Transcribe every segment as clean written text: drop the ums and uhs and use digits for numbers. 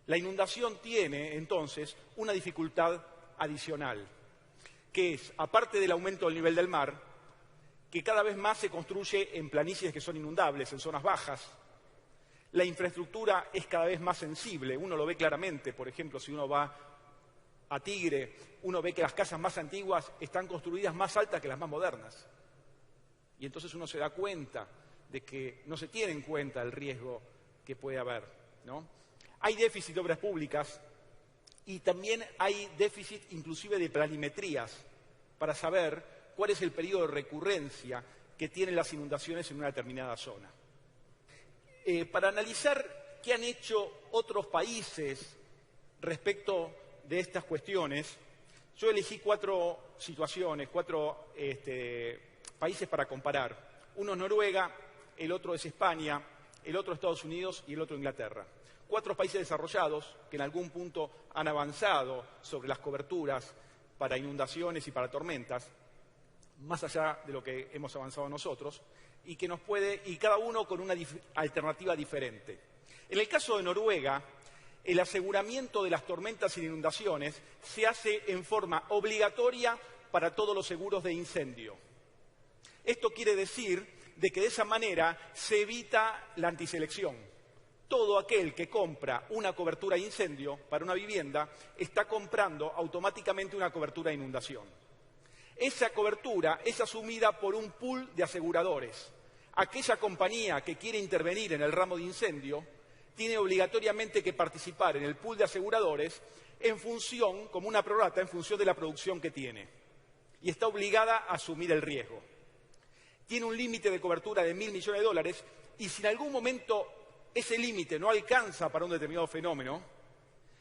La inundación tiene, entonces, una dificultad adicional, que es, aparte del aumento del nivel del mar, que cada vez más se construye en planicies que son inundables, en zonas bajas. La infraestructura es cada vez más sensible, uno lo ve claramente, por ejemplo, si uno va a Tigre, uno ve que las casas más antiguas están construidas más altas que las más modernas. Y entonces uno se da cuenta de que no se tiene en cuenta el riesgo que puede haber, ¿no? Hay déficit de obras públicas y también hay déficit inclusive de planimetrías para saber cuál es el periodo de recurrencia que tienen las inundaciones en una determinada zona. Para analizar qué han hecho otros países respecto de estas cuestiones, yo elegí 4 situaciones, 4 países para comparar. Uno es Noruega, el otro es España, el otro Estados Unidos y el otro Inglaterra. 4 países desarrollados que en algún punto han avanzado sobre las coberturas para inundaciones y para tormentas, más allá de lo que hemos avanzado nosotros, y cada uno con una alternativa diferente. En el caso de Noruega, el aseguramiento de las tormentas y inundaciones se hace en forma obligatoria para todos los seguros de incendio. Esto quiere decir de que de esa manera se evita la antiselección. Todo aquel que compra una cobertura de incendio para una vivienda está comprando automáticamente una cobertura de inundación. Esa cobertura es asumida por un pool de aseguradores. Aquella compañía que quiere intervenir en el ramo de incendio tiene obligatoriamente que participar en el pool de aseguradores en función, como una prorrata, en función de la producción que tiene. Y está obligada a asumir el riesgo. Tiene un límite de cobertura de $1.000 millones y si en algún momento ese límite no alcanza para un determinado fenómeno,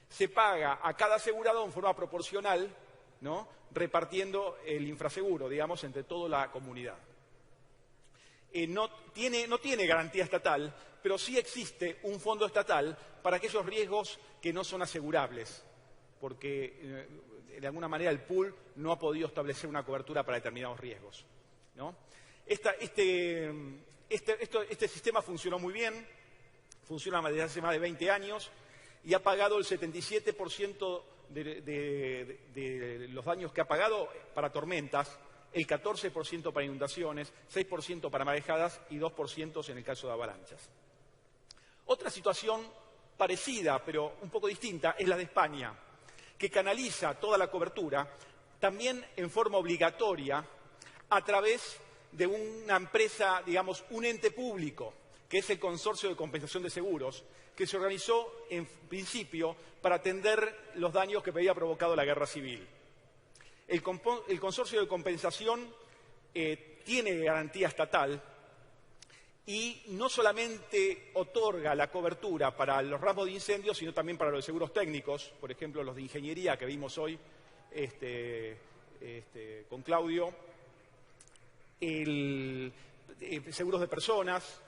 se paga a cada asegurador en forma proporcional, ¿no?, repartiendo el infraseguro, digamos, entre toda la comunidad. No tiene garantía estatal, pero sí existe un fondo estatal para aquellos riesgos que no son asegurables, porque de alguna manera el pool no ha podido establecer una cobertura para determinados riesgos, ¿no? Este sistema funcionó muy bien, funciona desde hace más de 20 años y ha pagado el 77% de los daños que ha pagado para tormentas, el 14% para inundaciones, 6% para marejadas y 2% en el caso de avalanchas. Otra situación parecida, pero un poco distinta, es la de España, que canaliza toda la cobertura, también en forma obligatoria, a través de una empresa, digamos, un ente público, que es el Consorcio de Compensación de Seguros, que se organizó en principio para atender los daños que había provocado la guerra civil. El Consorcio de Compensación tiene garantía estatal y no solamente otorga la cobertura para los ramos de incendios, sino también para los seguros técnicos, por ejemplo, los de ingeniería que vimos hoy con Claudio, seguros de personas,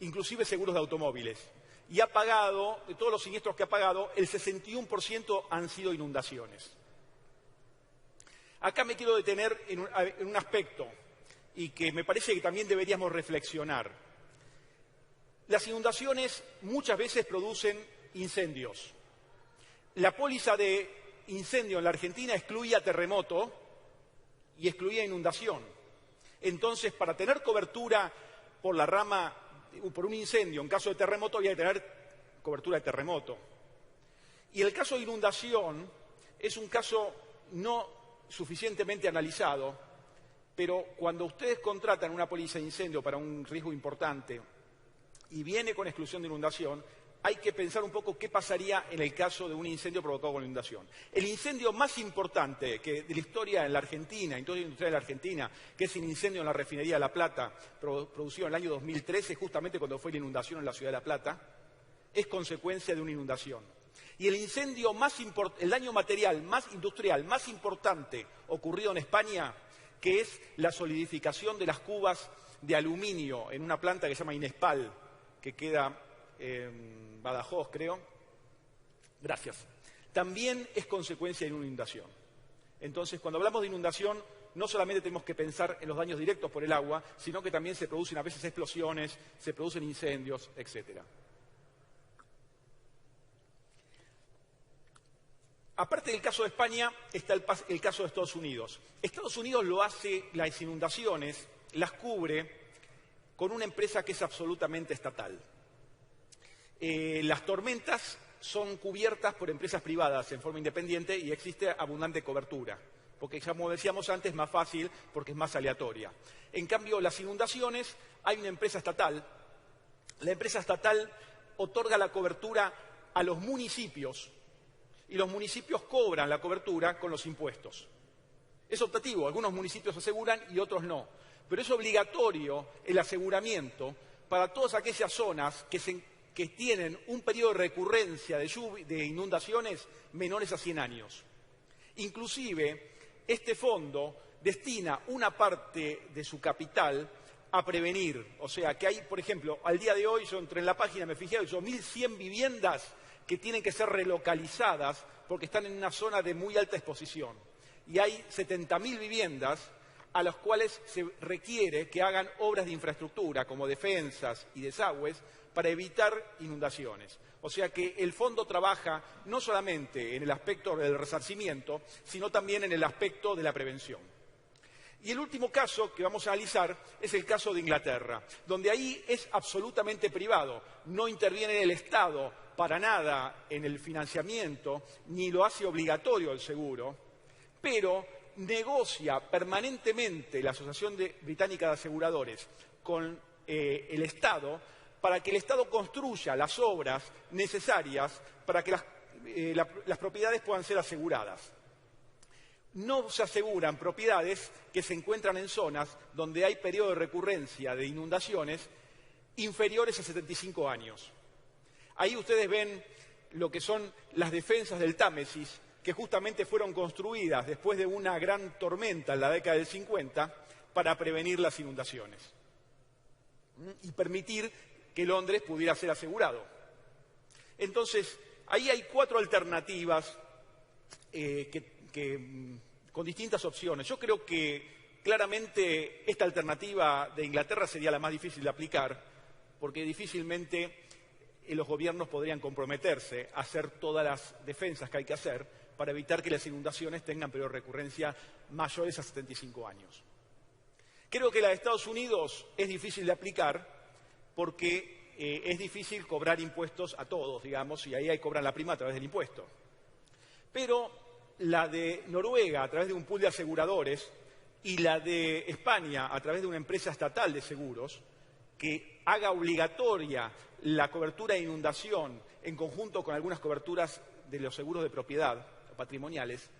inclusive seguros de automóviles. Y ha pagado, de todos los siniestros que ha pagado, el 61% han sido inundaciones. Acá me quiero detener en un aspecto y que me parece que también deberíamos reflexionar. Las inundaciones muchas veces producen incendios. La póliza de incendio en la Argentina excluía terremoto y excluía inundación. Entonces, para tener cobertura por la rama, por un incendio, en caso de terremoto, había que tener cobertura de terremoto. Y el caso de inundación es un caso no suficientemente analizado, pero cuando ustedes contratan una póliza de incendio para un riesgo importante y viene con exclusión de inundación, hay que pensar un poco qué pasaría en el caso de un incendio provocado con inundación. El incendio más importante de la historia en la Argentina, en toda la industria de la Argentina, que es el incendio en la refinería de La Plata, producido en el año 2013, justamente cuando fue la inundación en la ciudad de La Plata, es consecuencia de una inundación. Y el daño material más industrial, más importante ocurrido en España, que es la solidificación de las cubas de aluminio en una planta que se llama Inespal, que queda en Badajoz, creo. Gracias. También es consecuencia de una inundación. Entonces, cuando hablamos de inundación, no solamente tenemos que pensar en los daños directos por el agua, sino que también se producen a veces explosiones, se producen incendios, etcétera. Aparte del caso de España, está el caso de Estados Unidos. Estados Unidos lo hace, las inundaciones, las cubre con una empresa que es absolutamente estatal. Las tormentas son cubiertas por empresas privadas en forma independiente y existe abundante cobertura, porque como decíamos antes es más fácil porque es más aleatoria. En cambio, las inundaciones, hay una empresa estatal. La empresa estatal otorga la cobertura a los municipios y los municipios cobran la cobertura con los impuestos. Es optativo, algunos municipios aseguran y otros no, pero es obligatorio el aseguramiento para todas aquellas zonas que tienen un periodo de recurrencia de inundaciones menores a 100 años. Inclusive, este fondo destina una parte de su capital a prevenir. O sea, que hay, por ejemplo, al día de hoy, yo entré en la página, me fijé, hay 1.100 viviendas que tienen que ser relocalizadas porque están en una zona de muy alta exposición. Y hay 70.000 viviendas a las cuales se requiere que hagan obras de infraestructura, como defensas y desagües, para evitar inundaciones. O sea que el fondo trabaja no solamente en el aspecto del resarcimiento, sino también en el aspecto de la prevención. Y el último caso que vamos a analizar es el caso de Inglaterra, donde ahí es absolutamente privado, no interviene el Estado para nada en el financiamiento, ni lo hace obligatorio el seguro, pero negocia permanentemente la Asociación Británica de Aseguradores con el Estado para que el Estado construya las obras necesarias para que las propiedades puedan ser aseguradas. No se aseguran propiedades que se encuentran en zonas donde hay periodo de recurrencia de inundaciones inferiores a 75 años. Ahí ustedes ven lo que son las defensas del Támesis, que justamente fueron construidas después de una gran tormenta en la década del 50 para prevenir las inundaciones y permitir que Londres pudiera ser asegurado. Entonces, ahí hay 4 alternativas con distintas opciones. Yo creo que claramente esta alternativa de Inglaterra sería la más difícil de aplicar, porque difícilmente los gobiernos podrían comprometerse a hacer todas las defensas que hay que hacer para evitar que las inundaciones tengan periodo de recurrencia mayores a 75 años. Creo que la de Estados Unidos es difícil de aplicar porque es difícil cobrar impuestos a todos, digamos, y ahí cobran la prima a través del impuesto. Pero la de Noruega, a través de un pool de aseguradores, y la de España, a través de una empresa estatal de seguros, que haga obligatoria la cobertura de inundación en conjunto con algunas coberturas de los seguros de propiedad patrimoniales,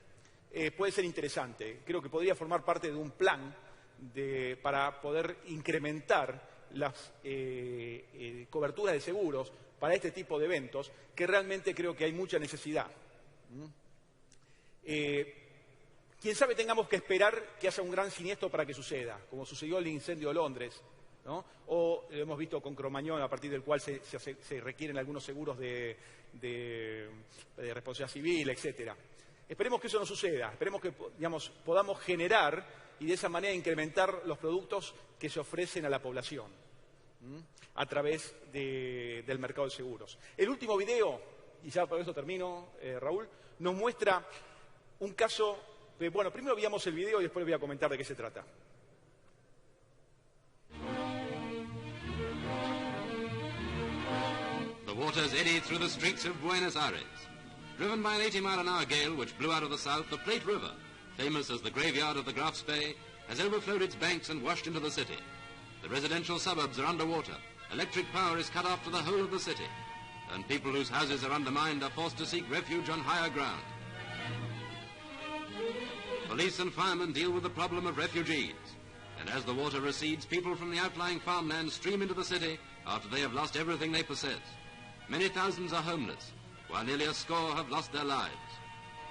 puede ser interesante. Creo que podría formar parte de un plan para poder incrementar las coberturas de seguros para este tipo de eventos, que realmente creo que hay mucha necesidad. Quién sabe, tengamos que esperar que haya un gran siniestro para que suceda, como sucedió el incendio de Londres, ¿no? O lo hemos visto con Cromañón, a partir del cual se requieren algunos seguros de responsabilidad civil, etcétera. Esperemos que eso no suceda, esperemos que podamos generar y de esa manera incrementar los productos que se ofrecen a la población a través del mercado de seguros. El último video, y ya por eso termino, Raúl, nos muestra un caso. Bueno, primero veamos el video y después voy a comentar de qué se trata. The waters eddy through the streets of Buenos Aires. Driven by an 80-mile-an-hour gale which blew out of the south, the Plate River, famous as the graveyard of the Graf's Bay, has overflowed its banks and washed into the city. The residential suburbs are underwater. Electric power is cut off to the whole of the city. And people whose houses are undermined are forced to seek refuge on higher ground. Police and firemen deal with the problem of refugees. And as the water recedes, people from the outlying farmlands stream into the city after they have lost everything they possess. Many thousands are homeless, while nearly a score have lost their lives.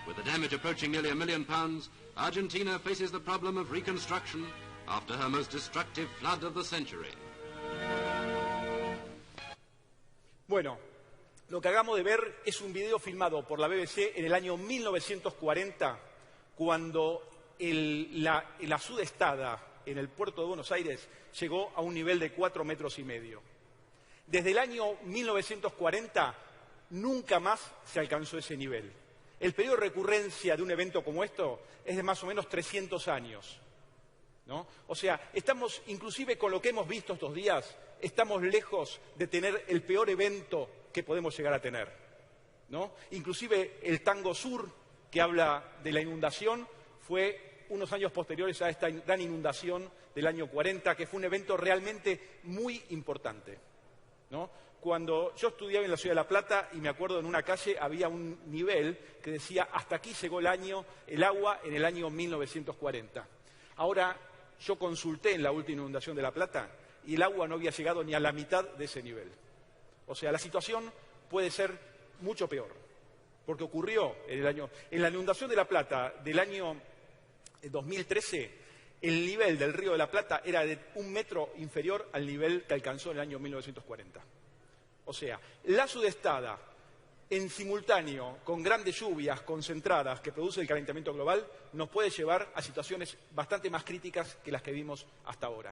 With the damage approaching nearly £1 million, Argentina faces the problem of reconstruction after her most destructive flood of the century. Bueno, lo que acabamos de ver es un video filmado por la BBC en el año 1940, cuando la sudestada en el puerto de Buenos Aires llegó a un nivel de 4,5 metros. Desde el año 1940 nunca más se alcanzó ese nivel. El periodo de recurrencia de un evento como esto es de más o menos 300 años, ¿no? O sea, estamos, inclusive con lo que hemos visto estos días, estamos lejos de tener el peor evento que podemos llegar a tener, ¿no? Inclusive el Tango Sur, que habla de la inundación, fue unos años posteriores a esta gran inundación del año 40, que fue un evento realmente muy importante, ¿no? Cuando yo estudiaba en la ciudad de La Plata, y me acuerdo en una calle había un nivel que decía hasta aquí llegó el agua en el año 1940. Ahora, yo consulté en la última inundación de La Plata y el agua no había llegado ni a la mitad de ese nivel. O sea, la situación puede ser mucho peor, porque ocurrió en la inundación de La Plata del año 2013, el nivel del río de la Plata era de 1 metro inferior al nivel que alcanzó en el año 1940. O sea, la sudestada, en simultáneo con grandes lluvias concentradas que produce el calentamiento global, nos puede llevar a situaciones bastante más críticas que las que vimos hasta ahora.